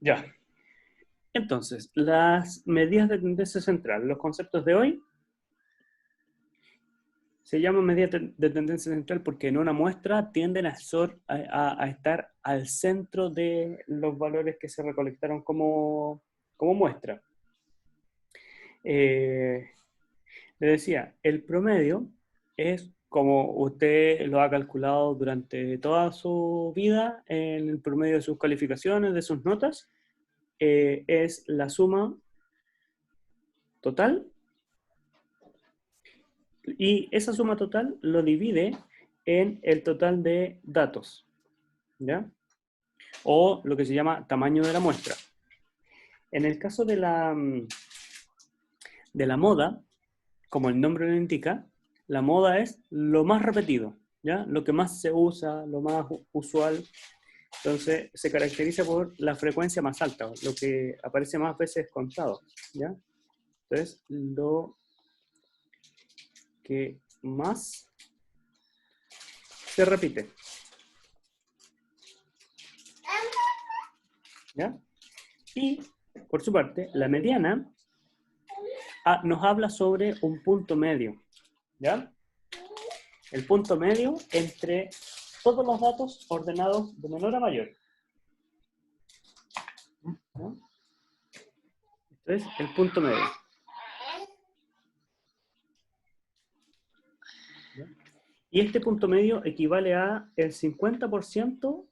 Ya. Entonces, las medidas de tendencia central, los conceptos de hoy, se llaman medidas de tendencia central porque en una muestra tienden a estar al centro de los valores que se recolectaron como muestra. Le decía, el promedio es como usted lo ha calculado durante toda su vida, en el promedio de sus calificaciones, de sus notas, es la suma total, y esa suma total lo divide en el total de datos, ¿ya? O lo que se llama tamaño de la muestra. En el caso de la moda, como el nombre lo indica, la moda es lo más repetido, ¿ya? Lo que más se usa, lo más usual. Entonces, se caracteriza por la frecuencia más alta, lo que aparece más veces contado, ¿ya? Entonces, lo que más se repite, ¿ya? Y, por su parte, la mediana nos habla sobre un punto medio, ¿ya? El punto medio entre todos los datos ordenados de menor a mayor, ¿no? Esto es el punto medio, ¿ya? Y este punto medio equivale a el 50%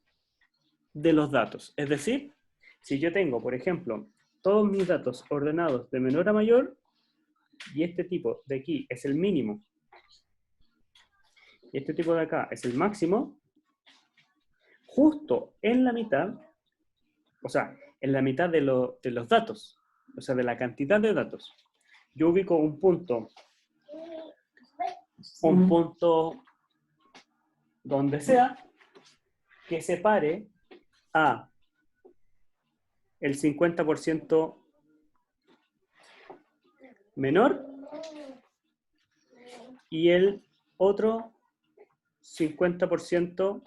de los datos. Es decir, si yo tengo, por ejemplo, todos mis datos ordenados de menor a mayor, y este tipo de aquí es el mínimo, y este tipo de acá es el máximo, justo en la mitad, o sea, en la mitad de los datos, o sea, de la cantidad de datos, yo ubico un punto donde sea que separe a el 50% menor y el otro 50%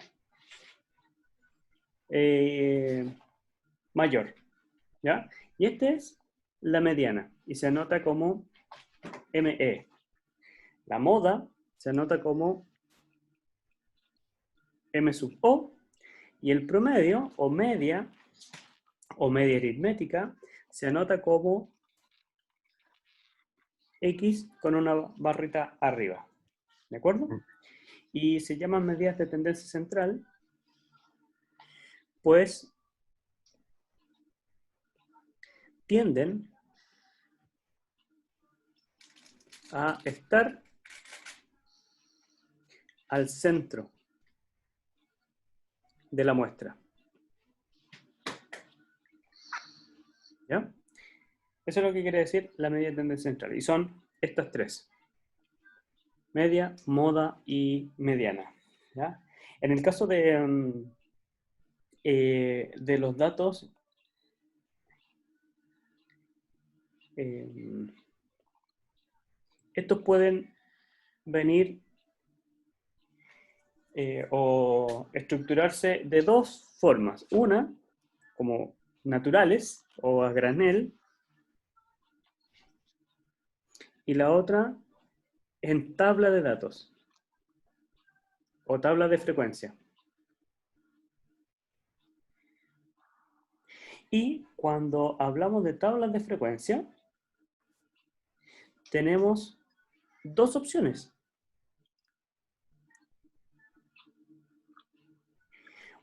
mayor, ¿ya? Y esta es la mediana y se anota como ME. La moda se anota como M sub O, y el promedio o media aritmética se anota como X con una barrita arriba, ¿de acuerdo? Y se llaman medidas de tendencia central, pues tienden a estar al centro de la muestra, ¿ya? Eso es lo que quiere decir la medida de tendencia central, y son estas tres: media, moda y mediana, ¿ya? En el caso de los datos, eh, estos pueden venir o estructurarse de dos formas. Una, como naturales o a granel, y la otra en tabla de datos o tabla de frecuencia. Y cuando hablamos de tablas de frecuencia, tenemos dos opciones.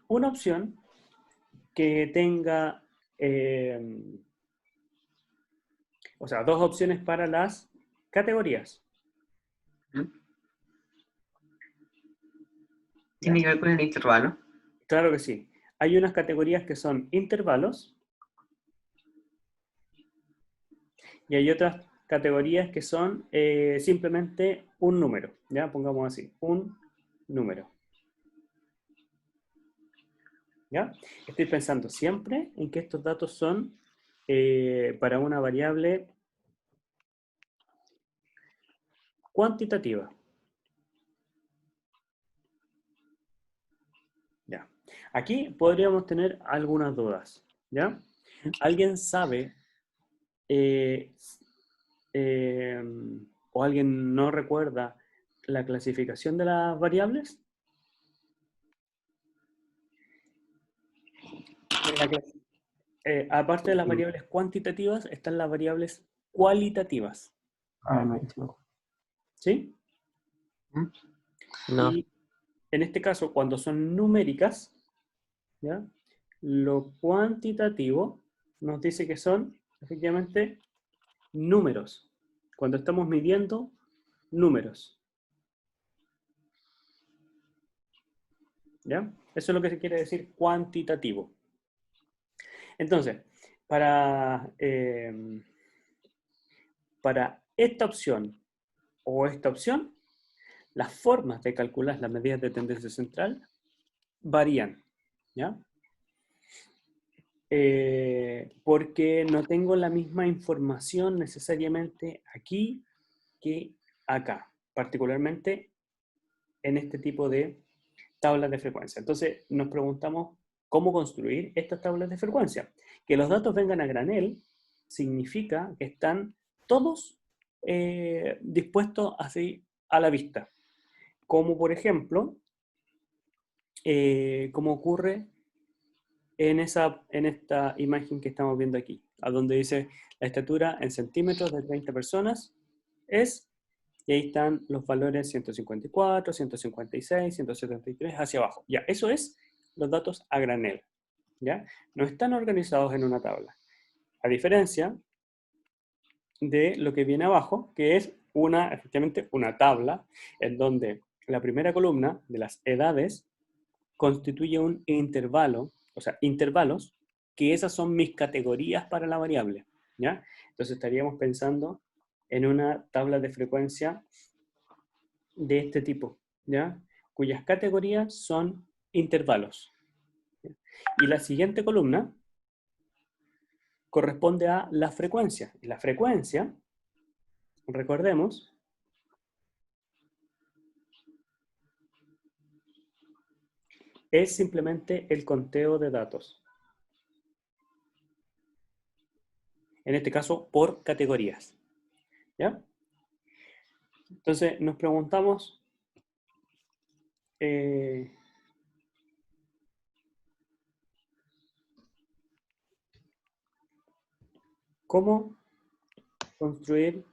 Una opción que tenga, o sea, dos opciones para las categorías. ¿Tiene que ver con el intervalo? Claro que sí. Hay unas categorías que son intervalos y hay otras categorías que son simplemente un número, ¿ya? Pongamos así, un número, ¿ya? Estoy pensando siempre en que estos datos son para una variable cuantitativa. ¿Ya? Aquí podríamos tener algunas dudas, ¿ya? ¿Alguien sabe o alguien no recuerda la clasificación de las variables? Aparte de las variables cuantitativas, están las variables cualitativas. No. ¿Sí? No. Y en este caso, cuando son numéricas, ¿ya? Lo cuantitativo nos dice que son, efectivamente, números. Cuando estamos midiendo números. ¿Ya? Eso es lo que se quiere decir cuantitativo. Entonces, para esta opción o esta opción, las formas de calcular las medidas de tendencia central varían, ¿ya? Porque no tengo la misma información necesariamente aquí que acá, particularmente en este tipo de tablas de frecuencia. Entonces nos preguntamos cómo construir estas tablas de frecuencia. Que los datos vengan a granel significa que están todos dispuestos así a la vista. Como por ejemplo, como ocurre en esta imagen que estamos viendo aquí, a donde dice la estatura en centímetros de 30 personas es, y ahí están los valores 154, 156, 173 hacia abajo. Ya, eso es los datos a granel, ¿ya? No están organizados en una tabla. A diferencia de lo que viene abajo, que es efectivamente una tabla en donde la primera columna de las edades constituye un intervalo, o sea, intervalos, que esas son mis categorías para la variable, ¿ya? Entonces estaríamos pensando en una tabla de frecuencia de este tipo, ¿ya? Cuyas categorías son intervalos. ¿Ya? Y la siguiente columna corresponde a la frecuencia. Y la frecuencia, recordemos, es simplemente el conteo de datos. En este caso, por categorías. ¿Ya? Entonces, nos preguntamos, ¿cómo construir?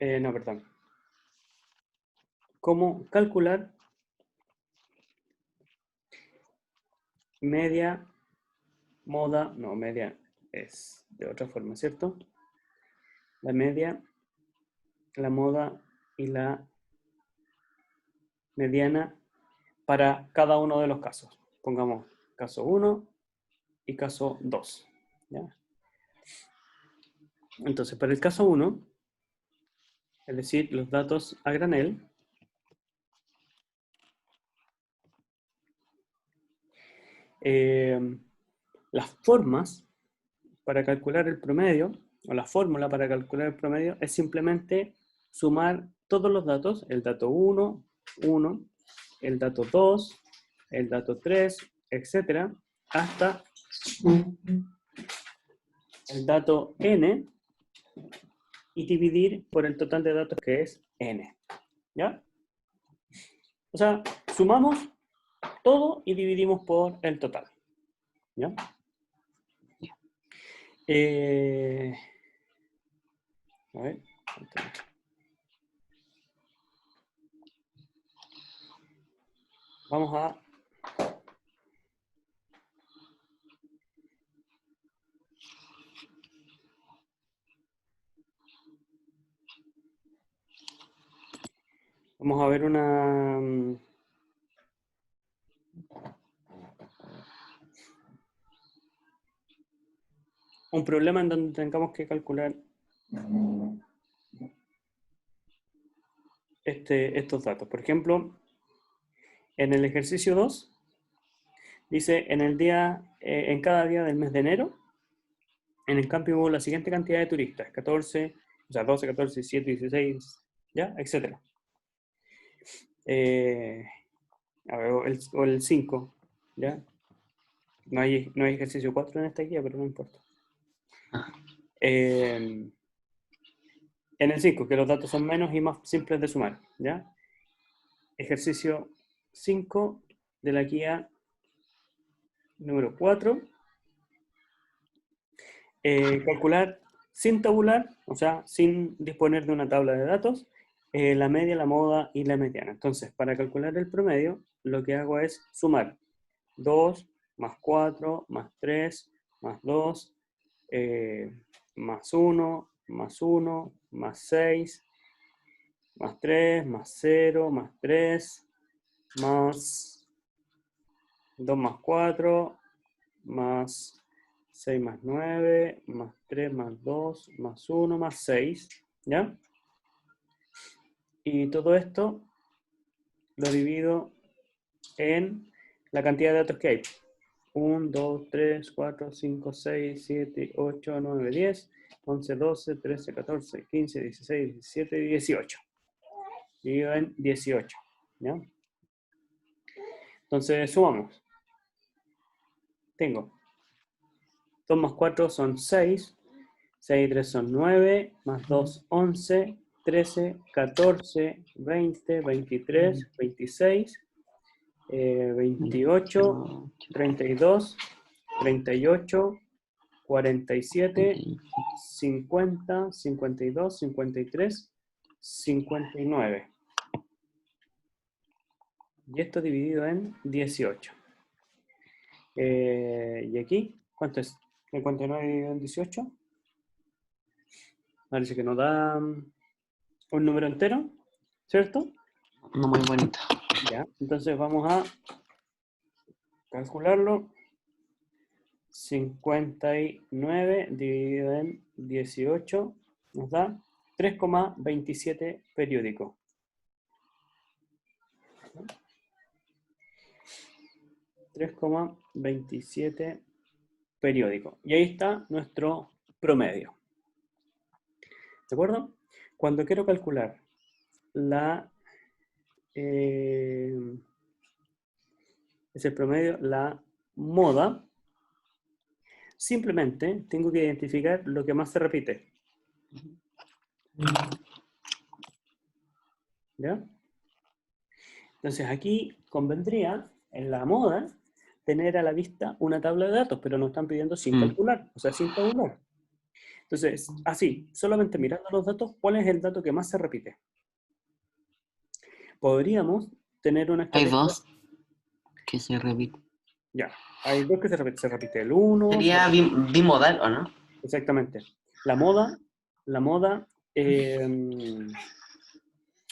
No, perdón. ¿Cómo calcular media, moda? No, media es de otra forma, ¿cierto? La media, la moda y la mediana para cada uno de los casos. Pongamos caso 1 y caso 2. ¿Ya? Entonces, para el caso 1, es decir, los datos a granel, las formas para calcular el promedio, o la fórmula para calcular el promedio, es simplemente sumar todos los datos, el dato 1, 1, el dato 2, el dato 3, etcétera, hasta el dato n, y dividir por el total de datos que es n. ¿Ya? O sea, sumamos todo y dividimos por el total. ¿Ya? A ver. Vamos a... Vamos a ver un problema en donde tengamos que calcular estos datos. Por ejemplo, en el ejercicio 2, dice, en cada día del mes de enero, en el camping hubo la siguiente cantidad de turistas, 12, 14, 17, 16, ¿ya? Etcétera. A ver, o el 5, ¿ya? No hay ejercicio 4 en esta guía, pero no importa. Ah. En el 5, que los datos son menos y más simples de sumar, ¿ya? Ejercicio 5 de la guía número 4. Calcular sin tabular, o sea, sin disponer de una tabla de datos, la media, la moda y la mediana. Entonces, para calcular el promedio, lo que hago es sumar 2 más 4 más 3 más 2 más 1 más 1 más 6 más 3 más 0 más 3 más 2 más 4 más 6 más 9 más 3 más 2 más 1 más 6, ¿ya? Y todo esto lo divido en la cantidad de datos que hay. 1, 2, 3, 4, 5, 6, 7, 8, 9, 10, 11, 12, 13, 14, 15, 16, 17 y 18. Dividido en 18, ¿ya? Entonces sumamos. Tengo 2 más 4 son 6, 6 y 3 son 9, más 2, 11, 13, 14, 20, 23, 26, 28, 32, 38, 47, 50, 52, 53, 59. Y esto dividido en 18. ¿Y aquí? ¿Cuánto es? 59 dividido en 18. Parece que nos da un número entero, ¿cierto? No muy bonito. Ya, entonces vamos a calcularlo. 59 dividido en 18 nos da 3,27 periódico. 3,27 periódico. Y ahí está nuestro promedio. ¿De acuerdo? Cuando quiero calcular es el promedio, la moda, simplemente tengo que identificar lo que más se repite. ¿Ya? Entonces aquí convendría, en la moda, tener a la vista una tabla de datos, pero nos están pidiendo sin calcular, o sea, sin tabular. Entonces, así, solamente mirando los datos, ¿cuál es el dato que más se repite? Podríamos tener una Hay estrategia. dos que se repiten. Ya, hay dos que se repite. Se repite el 1. Sería bimodal, ¿o no? Exactamente. La moda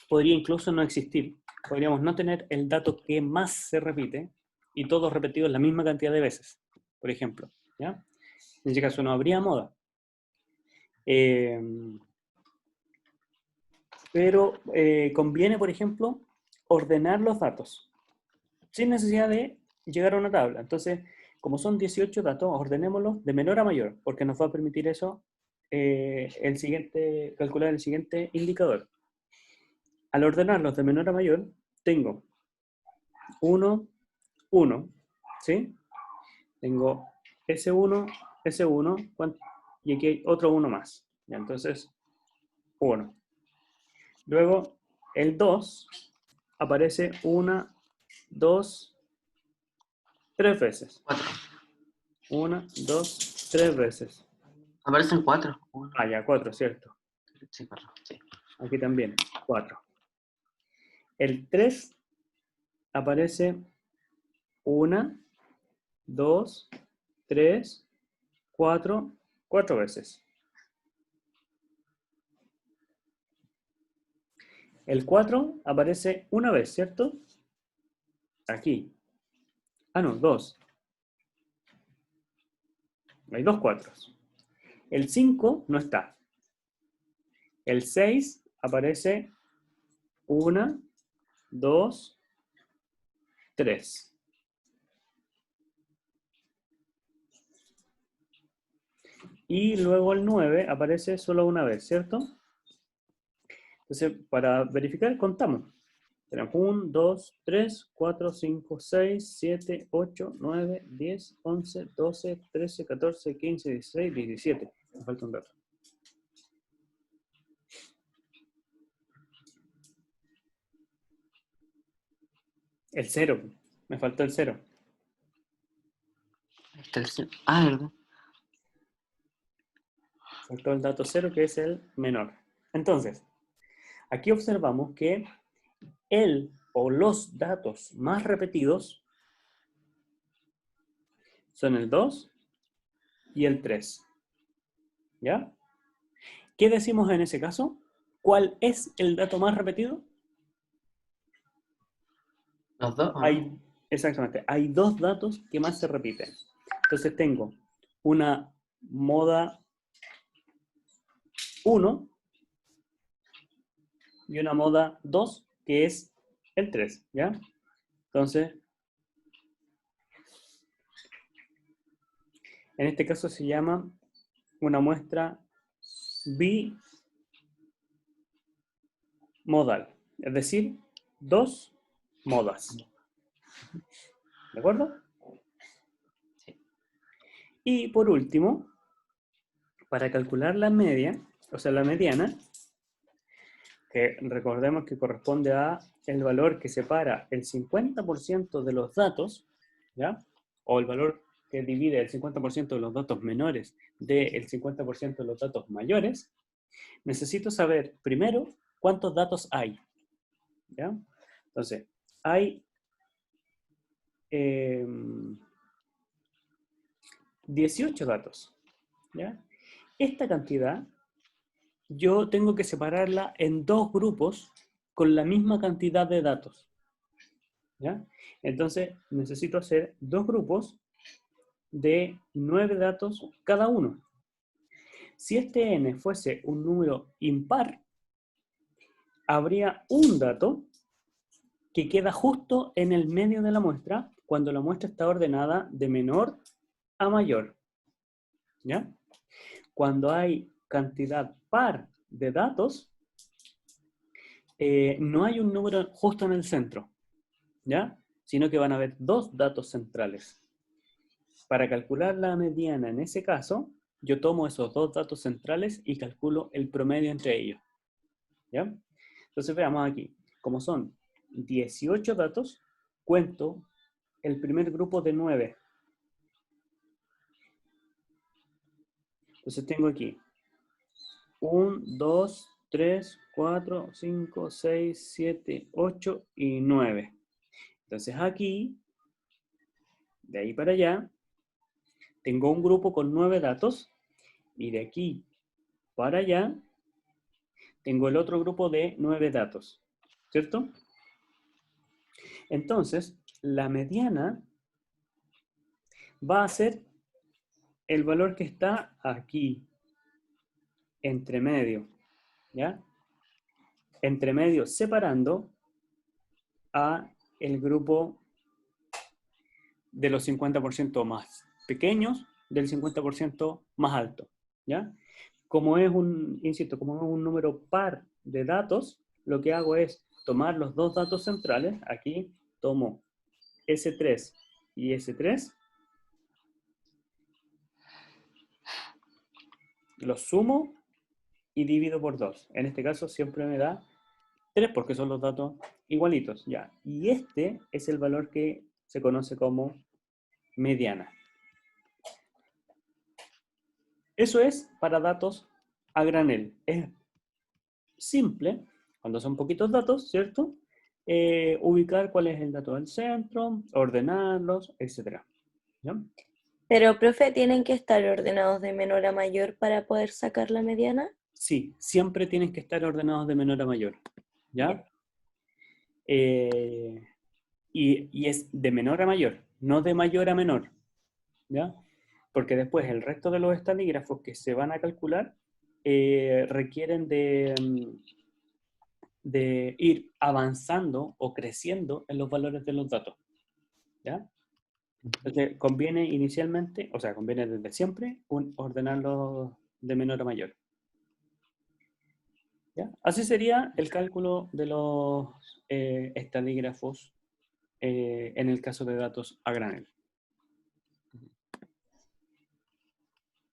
podría incluso no existir. Podríamos no tener el dato que más se repite y todos repetidos la misma cantidad de veces, por ejemplo. ¿Ya? En ese caso no habría moda. Pero conviene, por ejemplo, ordenar los datos sin necesidad de llegar a una tabla. Entonces, como son 18 datos, ordenémoslos de menor a mayor, porque nos va a permitir eso calcular el siguiente indicador. Al ordenarlos de menor a mayor, tengo 1, 1, ¿sí? Tengo S1, S1, y aquí hay otro 1 más. ¿Ya? Entonces, 1. Luego, el 2 aparece 1, 2, 3 veces. 4. 1, 2, 3 veces. Aparecen 4. Ah, ya, 4, ¿cierto? Sí, perdón. Sí. Aquí también, 4. El 3 aparece 1, 2, 3, 4, 4 veces. El 4 aparece una vez, ¿cierto? Aquí. Ah, no, 2. Hay 2 4. El 5 no está. El 6 aparece 1, 2, 3. Y luego el 9 aparece solo una vez, ¿cierto? Entonces, para verificar, contamos. Tenemos 1, 2, 3, 4, 5, 6, 7, 8, 9, 10, 11, 12, 13, 14, 15, 16, 17. Me falta un dato. El 0. Me faltó el 0. Está el cero. Ah, ¿verdad? Faltó el dato 0, que es el menor. Entonces, aquí observamos que el o los datos más repetidos son el 2 y el 3. ¿Ya? ¿Qué decimos en ese caso? ¿Cuál es el dato más repetido? Los dos, ¿o no? Exactamente, hay dos datos que más se repiten. Entonces tengo una moda 1 y una moda 2, que es el 3, ¿ya? Entonces, en este caso se llama una muestra bimodal, es decir, dos modas. ¿De acuerdo? Sí. Y por último, para calcular la media, o sea, la mediana, que recordemos que corresponde a el valor que separa el 50% de los datos, ¿ya? O el valor que divide el 50% de los datos menores del 50% de los datos mayores, necesito saber primero cuántos datos hay, ¿ya? Entonces, hay 18 datos, ¿ya? Esta cantidad yo tengo que separarla en dos grupos con la misma cantidad de datos, ¿ya? Entonces, necesito hacer dos grupos de 9 datos cada uno. Si este n fuese un número impar, habría un dato que queda justo en el medio de la muestra cuando la muestra está ordenada de menor a mayor, ¿ya? Cuando hay cantidad par de datos, no hay un número justo en el centro, ¿ya? Sino que van a haber dos datos centrales. Para calcular la mediana en ese caso, yo tomo esos dos datos centrales y calculo el promedio entre ellos, ¿ya? Entonces veamos aquí, como son 18 datos, cuento el primer grupo de 9. Entonces tengo aquí 1, 2, 3, 4, 5, 6, 7, 8 y 9. Entonces aquí, de ahí para allá, tengo un grupo con 9 datos y de aquí para allá tengo el otro grupo de 9 datos, ¿cierto? Entonces, la mediana va a ser el valor que está aquí, entre medio, ¿ya? Entre medio separando a el grupo de los 50% más pequeños del 50% más alto, ¿ya? Como es insisto, como es un número par de datos, lo que hago es tomar los dos datos centrales, aquí tomo S3 y S3, los sumo y divido por 2. En este caso siempre me da 3 porque son los datos igualitos, ¿ya? Y este es el valor que se conoce como mediana. Eso es para datos a granel. Es simple, cuando son poquitos datos, ¿cierto? Ubicar cuál es el dato del centro, ordenarlos, etc. ¿Ya? Pero, profe, ¿tienen que estar ordenados de menor a mayor para poder sacar la mediana? Sí, siempre tienen que estar ordenados de menor a mayor. ¿Ya? Ya. Y es de menor a mayor, no de mayor a menor. ¿Ya? Porque después el resto de los estadígrafos que se van a calcular requieren de ir avanzando o creciendo en los valores de los datos. ¿Ya? Entonces, conviene inicialmente, o sea, conviene desde siempre ordenarlos de menor a mayor. ¿Ya? Así sería el cálculo de los estadígrafos en el caso de datos a granel.